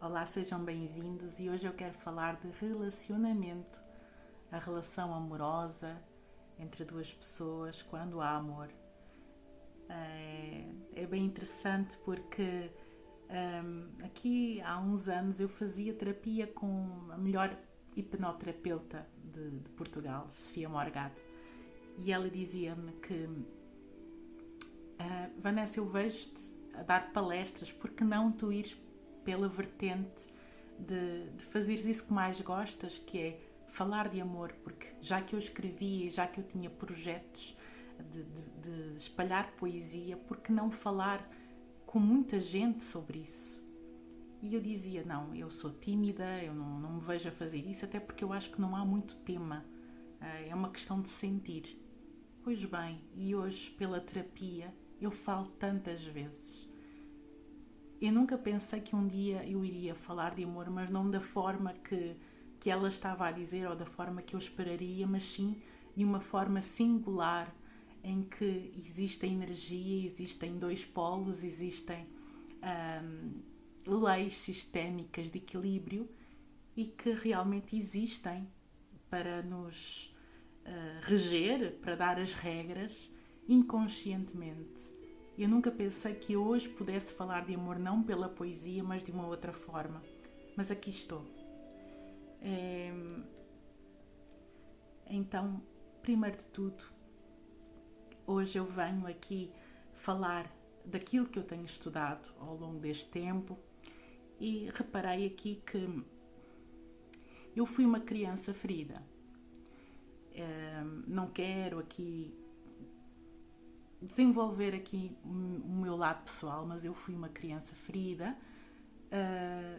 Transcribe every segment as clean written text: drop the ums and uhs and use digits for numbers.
Olá, sejam bem-vindos e hoje eu quero falar de relacionamento, a relação amorosa entre duas pessoas quando há amor. É bem interessante porque aqui há uns anos eu fazia terapia com a melhor hipnoterapeuta de Portugal, Sofia Morgado, e ela dizia-me que Vanessa, eu vejo-te a dar palestras, porque não tu ires pela vertente de fazeres isso que mais gostas, que é falar de amor, porque já que eu escrevia, já que eu tinha projetos de espalhar poesia, porque não falar com muita gente sobre isso? E eu dizia, não, eu sou tímida, eu não me vejo a fazer isso, até porque eu acho que não há muito tema, é uma questão de sentir. Pois bem, e hoje pela terapia eu falo tantas vezes. Eu nunca pensei que um dia eu iria falar de amor, mas não da forma que ela estava a dizer ou da forma que eu esperaria, mas sim de uma forma singular em que existe a energia, existem dois polos, existem leis sistémicas de equilíbrio e que realmente existem para nos reger, para dar as regras inconscientemente. Eu nunca pensei que hoje pudesse falar de amor não pela poesia, mas de uma outra forma. Mas aqui estou. É... Então, primeiro de tudo, hoje eu venho aqui falar daquilo que eu tenho estudado ao longo deste tempo e reparei aqui que eu fui uma criança ferida. Não quero aqui desenvolver aqui o meu lado pessoal, mas eu fui uma criança ferida,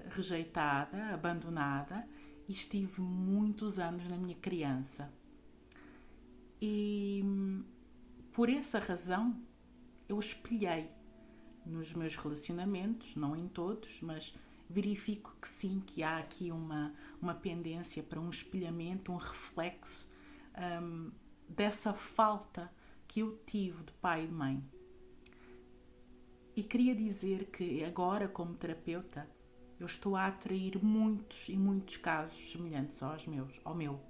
rejeitada, abandonada e estive muitos anos na minha criança. E por essa razão eu espelhei nos meus relacionamentos, não em todos, mas verifico que sim, que há aqui uma pendência para um espelhamento, um reflexo dessa falta que eu tive de pai e de mãe. E queria dizer que agora, como terapeuta, eu estou a atrair muitos e muitos casos semelhantes ao meu.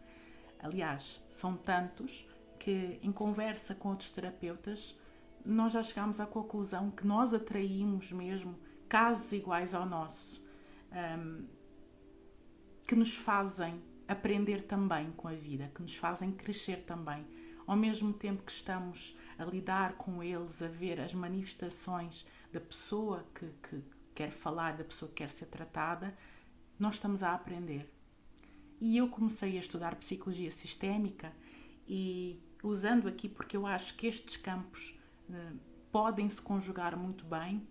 Aliás, são tantos que em conversa com outros terapeutas nós já chegámos à conclusão que nós atraímos mesmo casos iguais ao nosso, que nos fazem aprender também com a vida, que nos fazem crescer também. Ao mesmo tempo que estamos a lidar com eles, a ver as manifestações da pessoa que quer falar, da pessoa que quer ser tratada, nós estamos a aprender. E eu comecei a estudar psicologia sistémica e usando aqui, porque eu acho que estes campos podem se conjugar muito bem,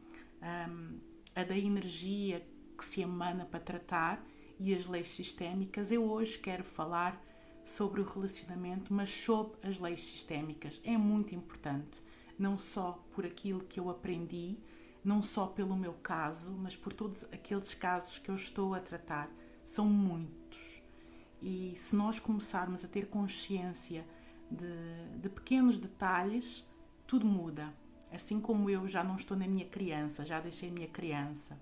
a da energia que se emana para tratar e as leis sistémicas, eu hoje quero falar sobre o relacionamento, mas sobre as leis sistémicas. É muito importante, não só por aquilo que eu aprendi, não só pelo meu caso, mas por todos aqueles casos que eu estou a tratar. São muitos. E se nós começarmos a ter consciência de pequenos detalhes, tudo muda. Assim como eu já não estou na minha criança, já deixei a minha criança.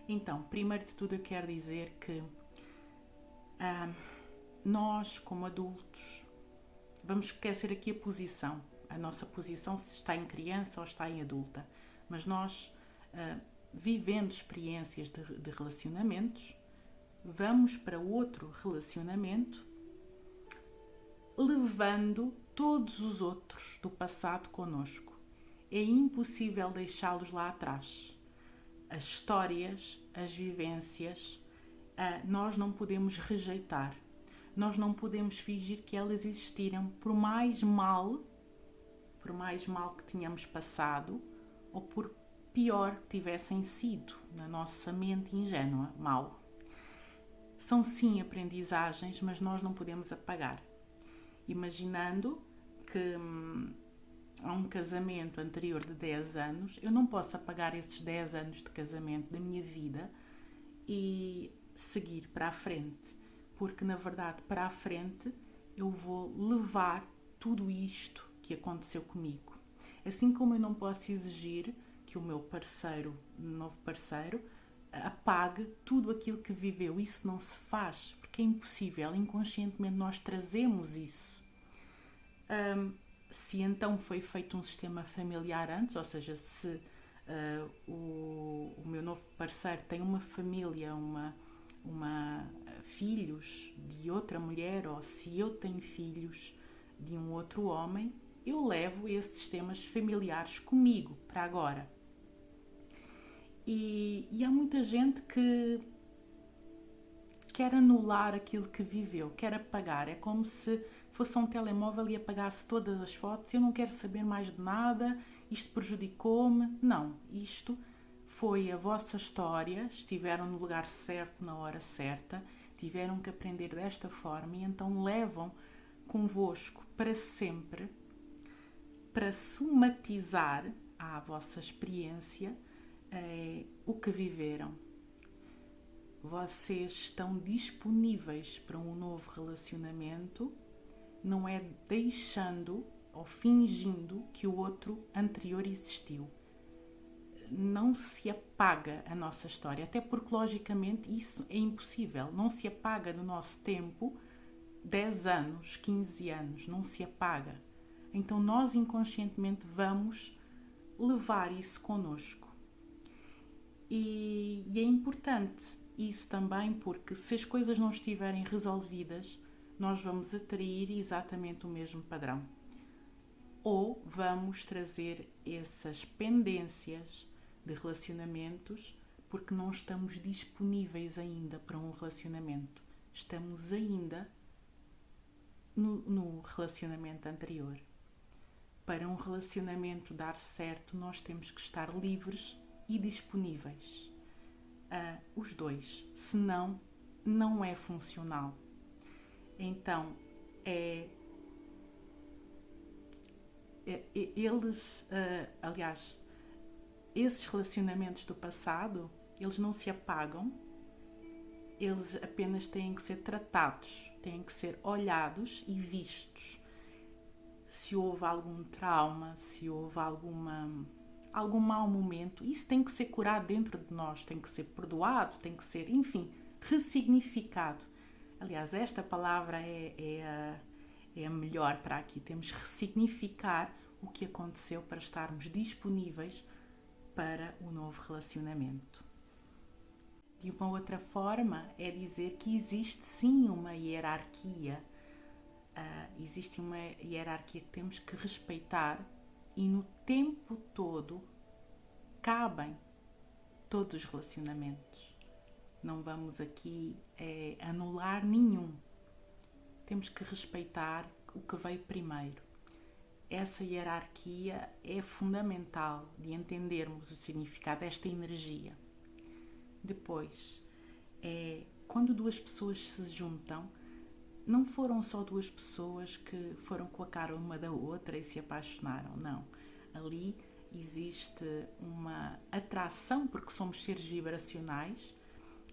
Então, primeiro de tudo eu quero dizer que nós, como adultos, vamos esquecer aqui a posição. A nossa posição se está em criança ou está em adulta. Mas nós, vivendo experiências de relacionamentos, vamos para outro relacionamento levando todos os outros do passado connosco. É impossível deixá-los lá atrás. As histórias, as vivências, nós não podemos rejeitar. Nós não podemos fingir que elas existiram, por mais mal que tenhamos passado ou por pior que tivessem sido na nossa mente ingênua, mal. São sim aprendizagens, mas nós não podemos apagar. Imaginando que há um casamento anterior de 10 anos, eu não posso apagar esses 10 anos de casamento da minha vida e seguir para a frente, porque na verdade para a frente eu vou levar tudo isto que aconteceu comigo. Assim como eu não posso exigir que o meu parceiro, novo parceiro, apague tudo aquilo que viveu. Isso não se faz, porque é impossível. Inconscientemente nós trazemos isso. Se então foi feito um sistema familiar antes, ou seja, se o meu novo parceiro tem uma família, filhos de outra mulher, ou se eu tenho filhos de um outro homem, eu levo esses sistemas familiares comigo para agora. E há muita gente que quer anular aquilo que viveu, quer apagar. É como se fosse um telemóvel e apagasse todas as fotos. Eu não quero saber mais de nada, isto prejudicou-me. Não, isto foi a vossa história, estiveram no lugar certo, na hora certa, tiveram que aprender desta forma e então levam convosco para sempre, para somatizar à vossa experiência o que viveram. Vocês estão disponíveis para um novo relacionamento, não é deixando ou fingindo que o outro anterior existiu. Não se apaga a nossa história, até porque logicamente isso é impossível. Não se apaga no nosso tempo 10 anos, 15 anos, não se apaga. Então nós inconscientemente vamos levar isso connosco. E é importante isso também, porque se as coisas não estiverem resolvidas, nós vamos atrair exatamente o mesmo padrão. Ou vamos trazer essas pendências de relacionamentos porque não estamos disponíveis ainda para um relacionamento. Estamos ainda no relacionamento anterior. Para um relacionamento dar certo, nós temos que estar livres e disponíveis. Os dois. Senão, não é funcional. Então, aliás, esses relacionamentos do passado, eles não se apagam, eles apenas têm que ser tratados, têm que ser olhados e vistos. Se houve algum trauma, se houve algum mau momento, isso tem que ser curado dentro de nós, tem que ser perdoado, tem que ser, enfim, ressignificado. Aliás, esta palavra é a melhor para aqui. Temos que ressignificar o que aconteceu para estarmos disponíveis para o novo relacionamento. De uma outra forma, é dizer que existe sim uma hierarquia. Existe uma hierarquia que temos que respeitar e no tempo todo cabem todos os relacionamentos. Não vamos aqui anular nenhum. Temos que respeitar o que veio primeiro. Essa hierarquia é fundamental de entendermos o significado desta energia. Depois, quando duas pessoas se juntam, não foram só duas pessoas que foram com a cara uma da outra e se apaixonaram, não. Ali existe uma atração, porque somos seres vibracionais,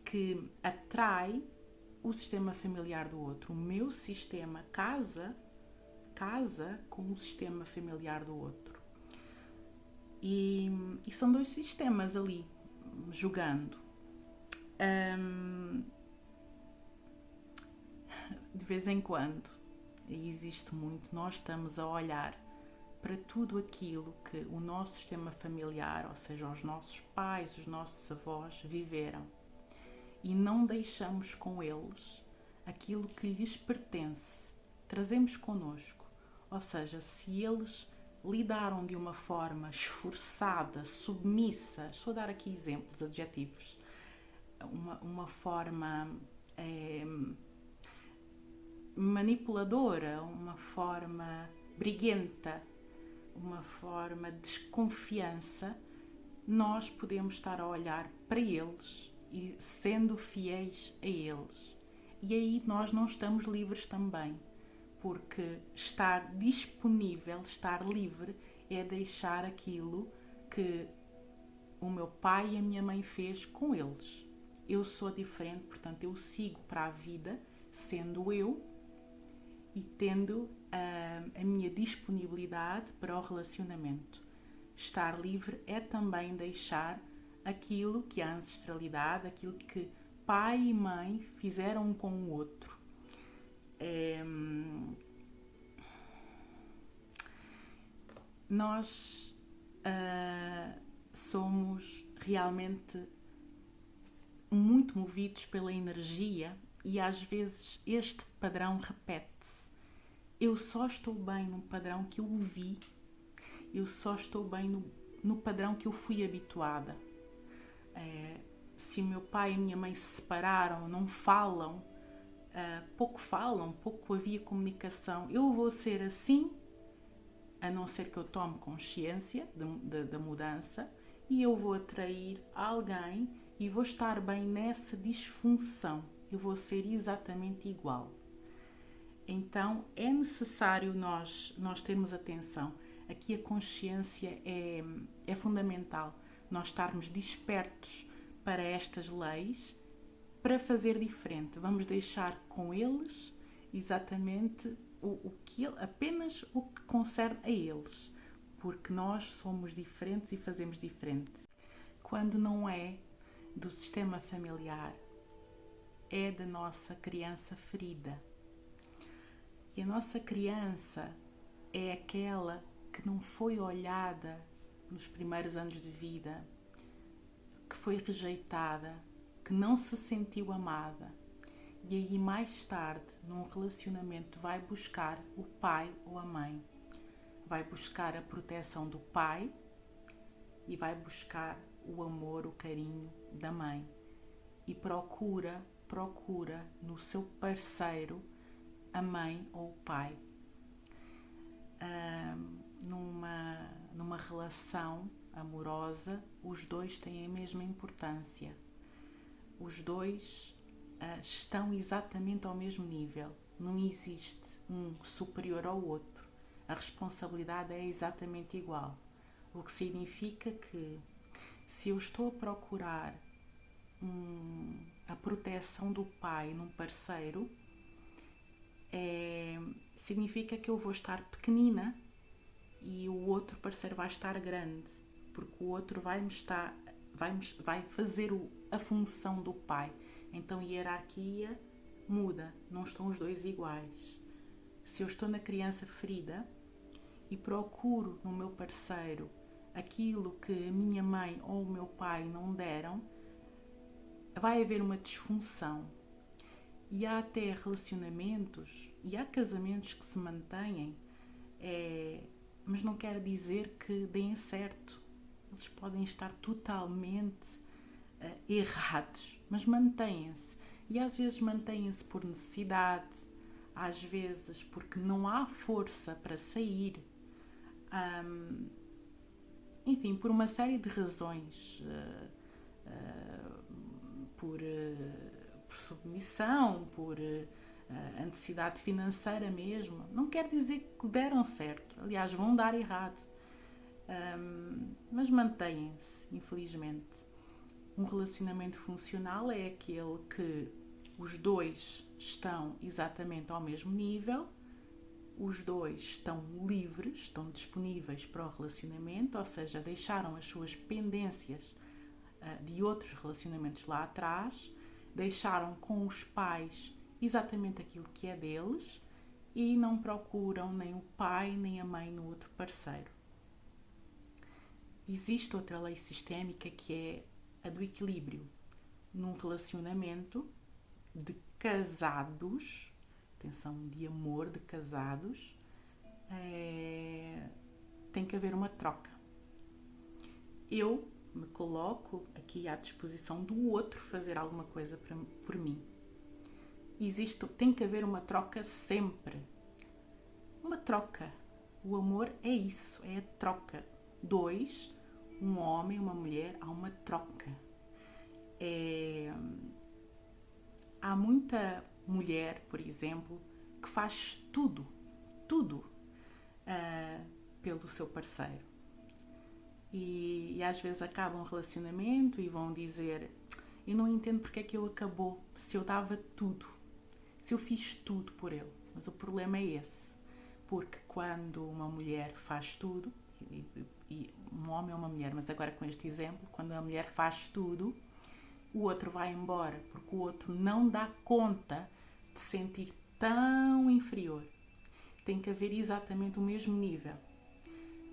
que atrai o sistema familiar do outro. O meu sistema casa com o sistema familiar do outro. E são dois sistemas ali, jogando. De vez em quando, e existe muito, nós estamos a olhar para tudo aquilo que o nosso sistema familiar, ou seja, os nossos pais, os nossos avós viveram e não deixamos com eles aquilo que lhes pertence, trazemos connosco. Ou seja, se eles lidaram de uma forma esforçada, submissa, estou a dar aqui exemplos, adjetivos, uma forma manipuladora, uma forma briguenta, uma forma de desconfiança, nós podemos estar a olhar para eles e sendo fiéis a eles. E aí nós não estamos livres também, porque estar disponível, estar livre, é deixar aquilo que o meu pai e a minha mãe fez com eles. Eu sou diferente, portanto eu sigo para a vida sendo eu e tendo a minha disponibilidade para o relacionamento. Estar livre é também deixar aquilo que é a ancestralidade, aquilo que pai e mãe fizeram um com o outro. Nós somos realmente muito movidos pela energia e às vezes este padrão repete-se. Eu só estou bem num padrão que eu vi, eu só estou bem no padrão que eu fui habituada. Se o meu pai e a minha mãe se separaram, não falam, pouco havia comunicação, eu vou ser assim, a não ser que eu tome consciência da mudança, e eu vou atrair alguém e vou estar bem nessa disfunção. Eu vou ser exatamente igual. Então é necessário nós termos atenção. Aqui a consciência é fundamental. Nós estarmos despertos para estas leis para fazer diferente. Vamos deixar com eles exatamente apenas o que concerne a eles, porque nós somos diferentes e fazemos diferente. Quando não é do sistema familiar, é da nossa criança ferida. E a nossa criança é aquela que não foi olhada nos primeiros anos de vida, que foi rejeitada, que não se sentiu amada. E aí mais tarde, num relacionamento, vai buscar o pai ou a mãe. Vai buscar a proteção do pai e vai buscar o amor, o carinho da mãe. E procura no seu parceiro a mãe ou o pai. Numa relação amorosa, os dois têm a mesma importância. Os dois estão exatamente ao mesmo nível. Não existe um superior ao outro. A responsabilidade é exatamente igual. O que significa que, se eu estou a procurar a proteção do pai num parceiro, significa que eu vou estar pequenina e o outro parceiro vai estar grande, porque o outro vai fazer a função do pai. Então a hierarquia muda, não estão os dois iguais. Se eu estou na criança ferida e procuro no meu parceiro aquilo que a minha mãe ou o meu pai não deram, vai haver uma disfunção. E há até relacionamentos e há casamentos que se mantêm, mas não quer dizer que deem certo. Eles podem estar totalmente errados, mas mantêm-se. E às vezes mantêm-se por necessidade, às vezes porque não há força para sair, enfim, por uma série de razões, por submissão, por a necessidade financeira mesmo. Não quer dizer que deram certo, aliás, vão dar errado, mas mantêm-se, infelizmente. Um relacionamento funcional é aquele que os dois estão exatamente ao mesmo nível, os dois estão livres, estão disponíveis para o relacionamento, ou seja, deixaram as suas pendências de outros relacionamentos lá atrás, deixaram com os pais exatamente aquilo que é deles e não procuram nem o pai nem a mãe no outro parceiro. Existe outra lei sistémica que é a do equilíbrio. Num relacionamento de casados, atenção, de amor de casados, tem que haver uma troca. Eu me coloco aqui à disposição do outro fazer alguma coisa por mim. Tem que haver uma troca sempre. Uma troca. O amor é isso, é a troca. Dois, um homem e uma mulher, há uma troca. Há muita mulher, por exemplo, que faz tudo pelo seu parceiro. E às vezes acabam um relacionamento e vão dizer: eu não entendo porque é que ele acabou, se eu dava tudo, se eu fiz tudo por ele. Mas o problema é esse, porque quando uma mulher faz tudo, um homem ou uma mulher, mas agora com este exemplo, quando a mulher faz tudo, o outro vai embora, porque o outro não dá conta de sentir tão inferior. Tem que haver exatamente o mesmo nível.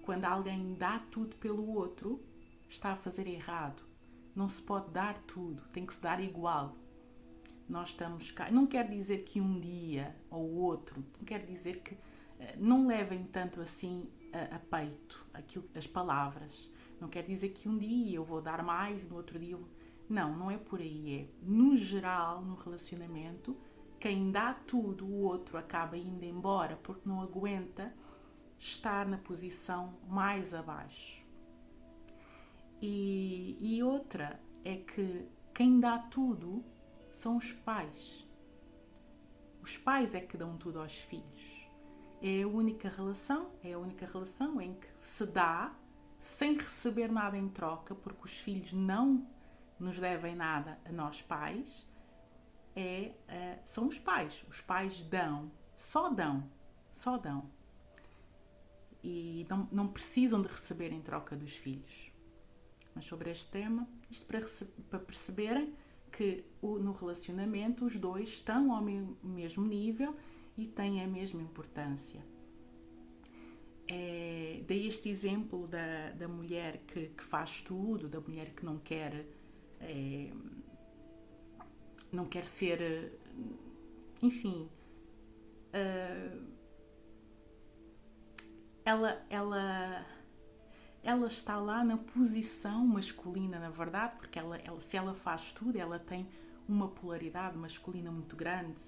Quando alguém dá tudo pelo outro, está a fazer errado. Não se pode dar tudo, tem que se dar igual. Nós estamos cá. Não quer dizer que um dia ou outro, não quer dizer que não levem tanto assim a peito as palavras. Não quer dizer que um dia eu vou dar mais e no outro dia eu vou... Não é por aí. É, no geral, no relacionamento, quem dá tudo, o outro acaba indo embora porque não aguenta estar na posição mais abaixo. E outra é que quem dá tudo são os pais. Os pais é que dão tudo aos filhos. É a única relação em que se dá sem receber nada em troca, porque os filhos não nos devem nada a nós pais. São os pais. Os pais dão, só dão. E não precisam de receber em troca dos filhos. Mas sobre este tema, isto para perceberem que no relacionamento os dois estão ao mesmo nível e têm a mesma importância. Dei este exemplo da mulher que faz tudo, da mulher que não quer ser, enfim, ela está lá na posição masculina, na verdade, porque se ela faz tudo, ela tem uma polaridade masculina muito grande,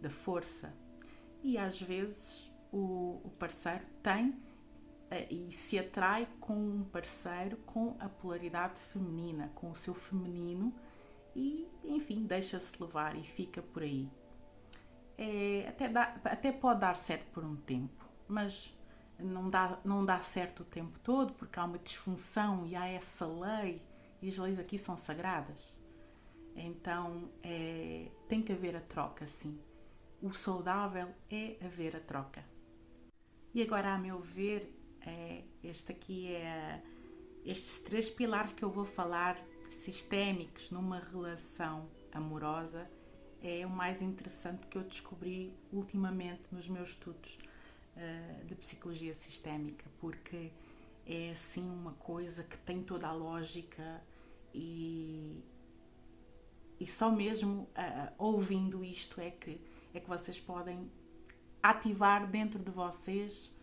da força. E às vezes o parceiro tem e se atrai com um parceiro com a polaridade feminina, com o seu feminino, e enfim, deixa-se levar e fica por aí. Até pode dar certo por um tempo, mas não dá certo o tempo todo, porque há uma disfunção e há essa lei, e as leis aqui são sagradas. Então tem que haver a troca, sim. O saudável é haver a troca. E agora, a meu ver, estes 3 pilares que eu vou falar, sistémicos numa relação amorosa, é o mais interessante que eu descobri ultimamente nos meus estudos de psicologia sistémica, porque é assim uma coisa que tem toda a lógica e só mesmo ouvindo isto é que vocês podem ativar dentro de vocês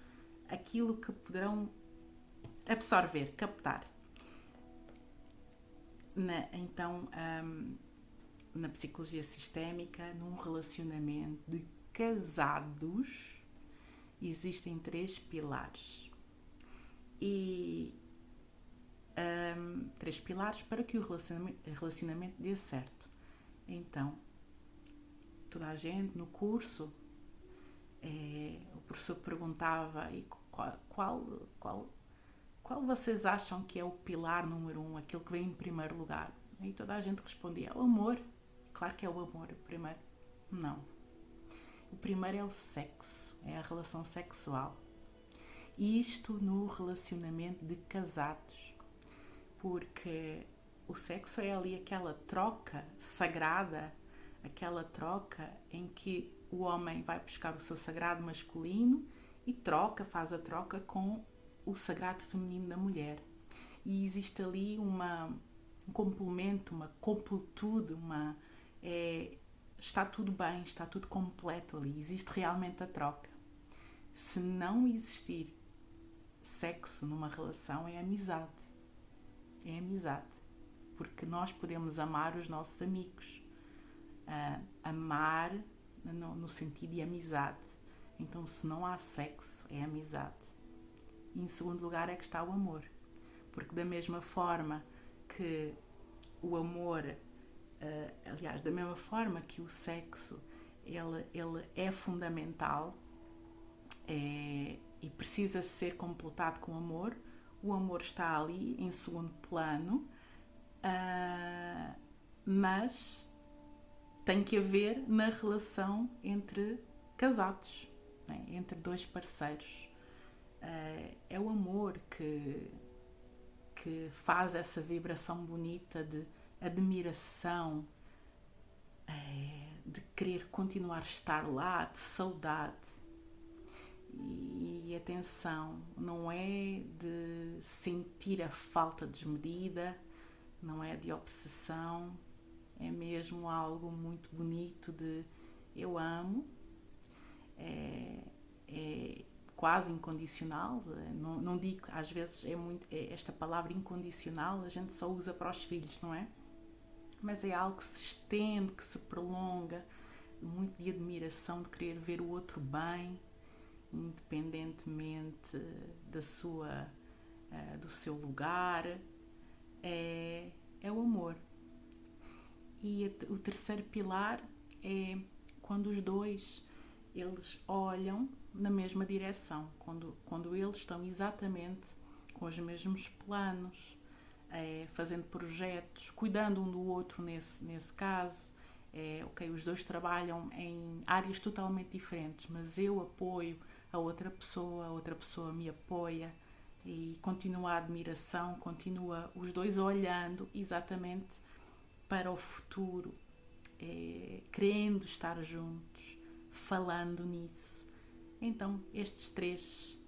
aquilo que poderão absorver, captar. Na psicologia sistémica, num relacionamento de casados, existem 3 pilares. E 3 pilares para que o relacionamento dê certo. Então, toda a gente no curso, o professor perguntava qual vocês acham que é o pilar número 1, aquele que vem em primeiro lugar? E toda a gente respondia: o amor. Claro que é o amor o primeiro. Não. O primeiro é o sexo, é a relação sexual. E isto no relacionamento de casados. Porque o sexo é ali aquela troca sagrada, aquela troca em que o homem vai buscar o seu sagrado masculino e faz a troca com o sagrado feminino da mulher. E existe ali um complemento, uma completude, está tudo bem, está tudo completo ali, existe realmente a troca. Se não existir sexo numa relação, é amizade. É amizade. Porque nós podemos amar os nossos amigos. Amar no sentido de amizade. Então, se não há sexo, é amizade. E em segundo lugar é que está o amor. Porque da mesma forma que o amor, aliás, da mesma forma que o sexo, ele é fundamental e precisa ser completado com amor, o amor está ali em segundo plano, mas tem que haver na relação entre casados, né? Entre 2 parceiros. É o amor que que faz essa vibração bonita de admiração, de querer continuar a estar lá, de saudade. E atenção, não é de sentir a falta desmedida, não é de obsessão, é mesmo algo muito bonito de eu amo, é quase incondicional. Não digo, às vezes esta palavra incondicional a gente só usa para os filhos, não é? Mas é algo que se estende, que se prolonga, muito de admiração, de querer ver o outro bem, independentemente do seu lugar. É o amor. E o terceiro pilar é quando os dois eles olham na mesma direção, quando eles estão exatamente com os mesmos planos, fazendo projetos, cuidando um do outro nesse caso. Ok, os dois trabalham em áreas totalmente diferentes, mas eu apoio a outra pessoa me apoia, e continua a admiração, continua os dois olhando exatamente para o futuro, querendo estar juntos, falando nisso. Então, estes três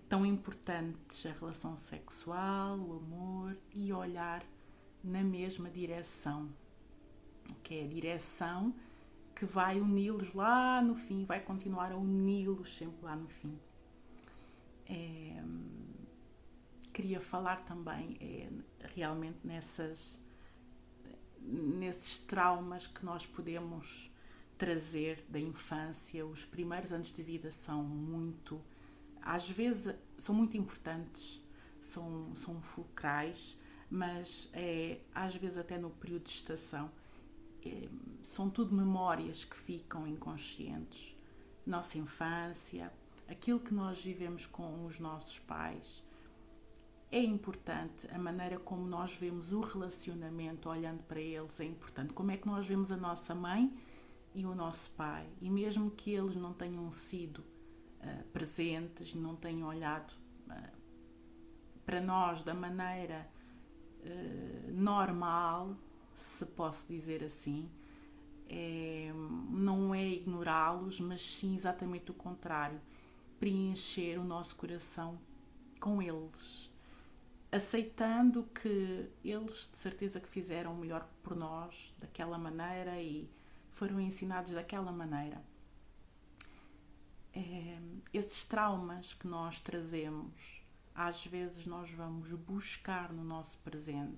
tão importantes: a relação sexual, o amor e olhar na mesma direção, que é a direção que vai uni-los lá no fim, vai continuar a uni-los sempre lá no fim. Queria falar também realmente nesses traumas que nós podemos trazer da infância. Os primeiros anos de vida às vezes são muito importantes, são fulcrais, mas às vezes até no período de gestação são tudo memórias que ficam inconscientes. Nossa infância, aquilo que nós vivemos com os nossos pais. É importante a maneira como nós vemos o relacionamento olhando para eles, é importante como é que nós vemos a nossa mãe e o nosso pai, e mesmo que eles não tenham sido presentes, não tenham olhado para nós da maneira normal, se posso dizer assim, não é ignorá-los, mas sim exatamente o contrário, preencher o nosso coração com eles, aceitando que eles de certeza que fizeram o melhor por nós daquela maneira e foram ensinados daquela maneira. Esses traumas que nós trazemos, às vezes nós vamos buscar no nosso presente,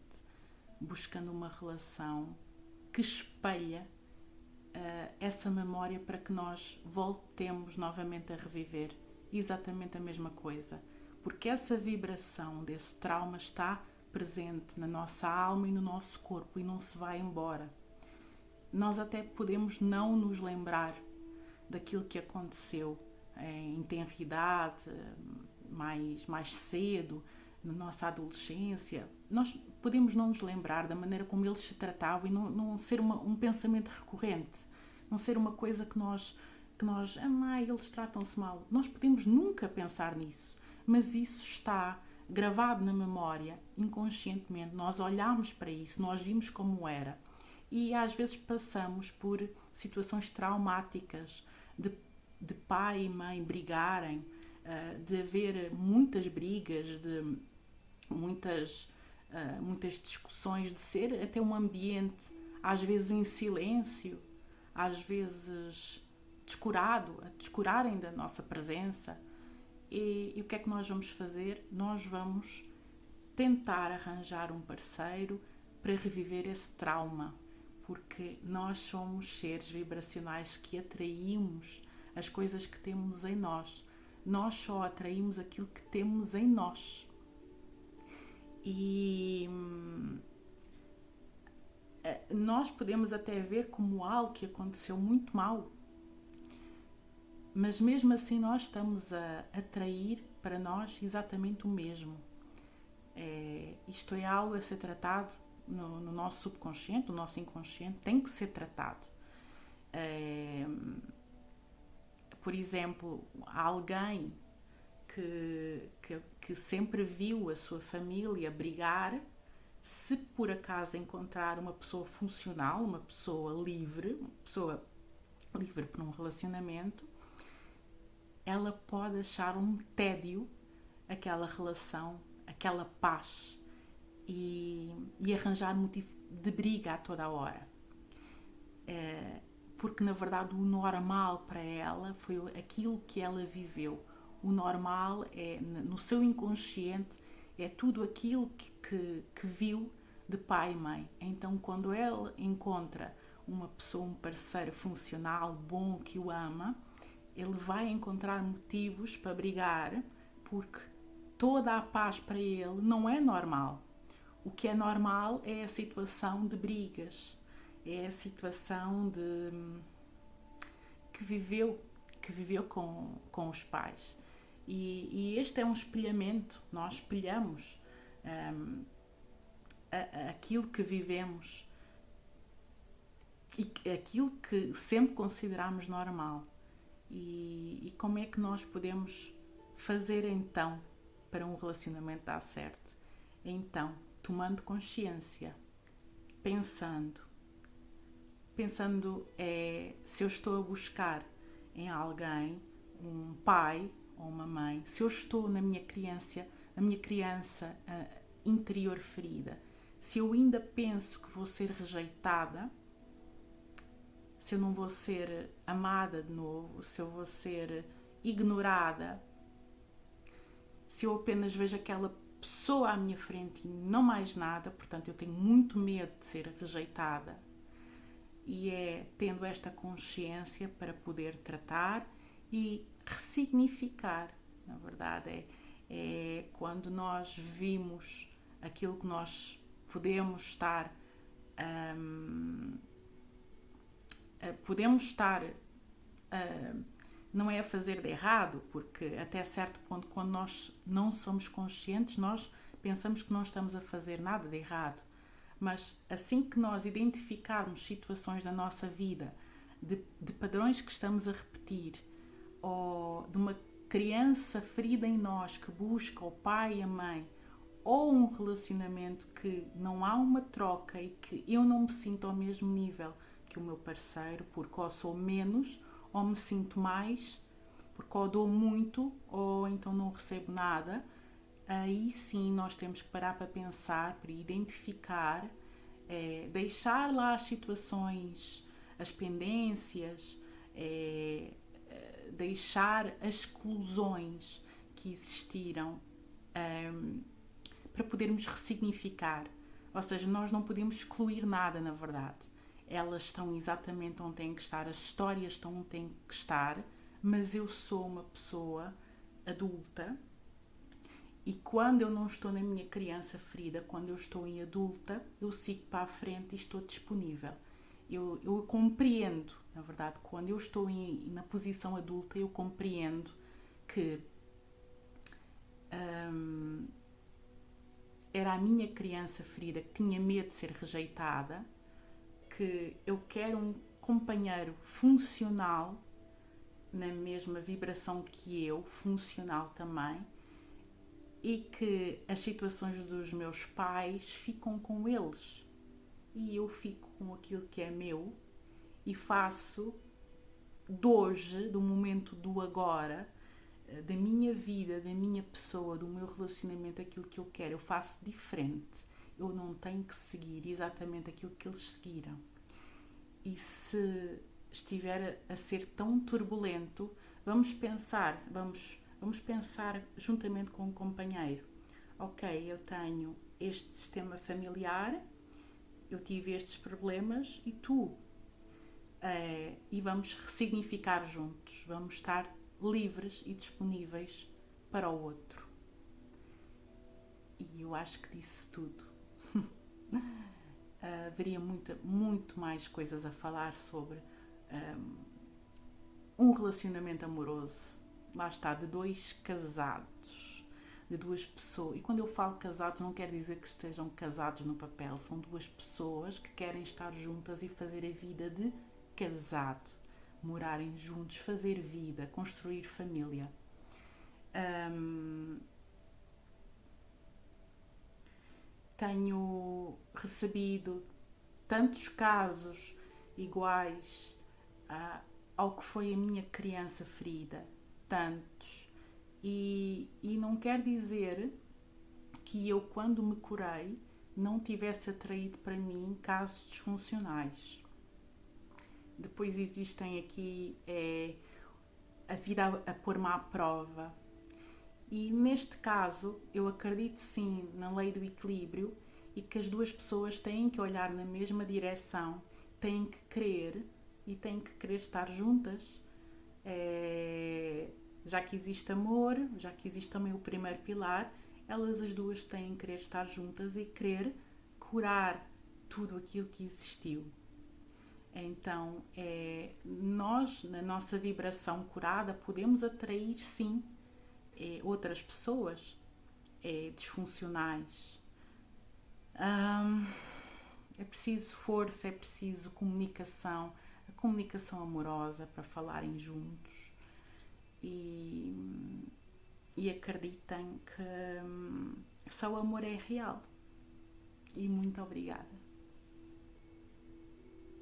buscando uma relação que espelha essa memória para que nós voltemos novamente a reviver exatamente a mesma coisa, porque essa vibração desse trauma está presente na nossa alma e no nosso corpo e não se vai embora. Nós até podemos não nos lembrar daquilo que aconteceu em tenridade, mais cedo, na nossa adolescência. Nós podemos não nos lembrar da maneira como eles se tratavam e não ser um pensamento recorrente, não ser uma coisa que nós eles tratam-se mal. Nós podemos nunca pensar nisso, mas isso está gravado na memória, inconscientemente. Nós olhamos para isso, nós vimos como era. E às vezes passamos por situações traumáticas de pai e mãe brigarem, de haver muitas brigas, de muitas discussões, de ser até um ambiente, às vezes em silêncio, às vezes descurado, a descurarem da nossa presença. E o que é que nós vamos fazer? Nós vamos tentar arranjar um parceiro para reviver esse trauma, porque nós somos seres vibracionais que atraímos as coisas que temos em nós. Nós só atraímos aquilo que temos em nós. E nós podemos até ver como algo que aconteceu muito mal, mas mesmo assim nós estamos a atrair para nós exatamente o mesmo. Isto é algo a ser tratado no nosso subconsciente, no nosso inconsciente, tem que ser tratado. Por exemplo, alguém que sempre viu a sua família brigar, se por acaso encontrar uma pessoa funcional, uma pessoa livre para um relacionamento, ela pode achar um tédio aquela relação, aquela paz e arranjar motivo de briga a toda a hora. Porque na verdade o normal para ela foi aquilo que ela viveu. O normal é, no seu inconsciente, é tudo aquilo que viu de pai e mãe. Então quando ela encontra uma pessoa, um parceiro funcional, bom, que o ama, ele vai encontrar motivos para brigar, porque toda a paz para ele não é normal. O que é normal é a situação de brigas, é a situação de que viveu com os pais. E este é um espelhamento, nós espelhamos aquilo que vivemos e aquilo que sempre consideramos normal. E como é que nós podemos fazer então para um relacionamento dar certo? Então, tomando consciência, pensando se eu estou a buscar em alguém um pai ou uma mãe, se eu estou na minha criança interior ferida, se eu ainda penso que vou ser rejeitada, se eu não vou ser amada de novo, se eu vou ser ignorada, se eu apenas vejo aquela pessoa à minha frente e não mais nada, portanto eu tenho muito medo de ser rejeitada. E é tendo esta consciência para poder tratar e ressignificar. Na verdade, é quando nós vimos aquilo que nós podemos estar não é a fazer de errado, porque até certo ponto, quando nós não somos conscientes, nós pensamos que não estamos a fazer nada de errado. Mas assim que nós identificarmos situações da nossa vida, de padrões que estamos a repetir, ou de uma criança ferida em nós que busca o pai e a mãe, ou um relacionamento que não há uma troca e que eu não me sinto ao mesmo nível que o meu parceiro, porque ou sou menos, ou me sinto mais, porque ou dou muito, ou então não recebo nada, aí sim nós temos que parar para pensar, para identificar, deixar lá as situações, as pendências, deixar as exclusões que existiram para podermos ressignificar. Ou seja, nós não podemos excluir nada, na verdade. Elas estão exatamente onde têm que estar, as histórias estão onde têm que estar, mas eu sou uma pessoa adulta e quando eu não estou na minha criança ferida, quando eu estou em adulta, eu sigo para a frente e estou disponível. Eu compreendo, na verdade, quando eu estou na posição adulta, eu compreendo que era a minha criança ferida que tinha medo de ser rejeitada, que eu quero um companheiro funcional, na mesma vibração que eu, funcional também, e que as situações dos meus pais ficam com eles e eu fico com aquilo que é meu e faço de hoje, do momento do agora, da minha vida, da minha pessoa, do meu relacionamento, aquilo que eu quero. Eu faço diferente. Eu não tenho que seguir exatamente aquilo que eles seguiram. E se estiver a ser tão turbulento, vamos pensar juntamente com um companheiro. Ok, eu tenho este sistema familiar, eu tive estes problemas e tu. E vamos ressignificar juntos, vamos estar livres e disponíveis para o outro. E eu acho que disse tudo. Haveria muito mais coisas a falar sobre um relacionamento amoroso. Lá está, de dois casados, de duas pessoas. E quando eu falo casados, não quer dizer que estejam casados no papel. São duas pessoas que querem estar juntas e fazer a vida de casado. Morarem juntos, fazer vida, construir família. Tenho recebido tantos casos iguais ao que foi a minha criança ferida, tantos. E não quer dizer que eu, quando me curei, não tivesse atraído para mim casos disfuncionais. Depois existem aqui a vida a pôr-me à prova. E neste caso, eu acredito sim na lei do equilíbrio e que as duas pessoas têm que olhar na mesma direção, têm que querer e têm que querer estar juntas. Já que existe amor, já que existe também o primeiro pilar, elas as duas têm que querer estar juntas e querer curar tudo aquilo que existiu. Então, nós, na nossa vibração curada, podemos atrair, sim, outras pessoas disfuncionais. É preciso força, é preciso comunicação, a comunicação amorosa para falarem juntos. E acreditem que só o amor é real. E muito obrigada.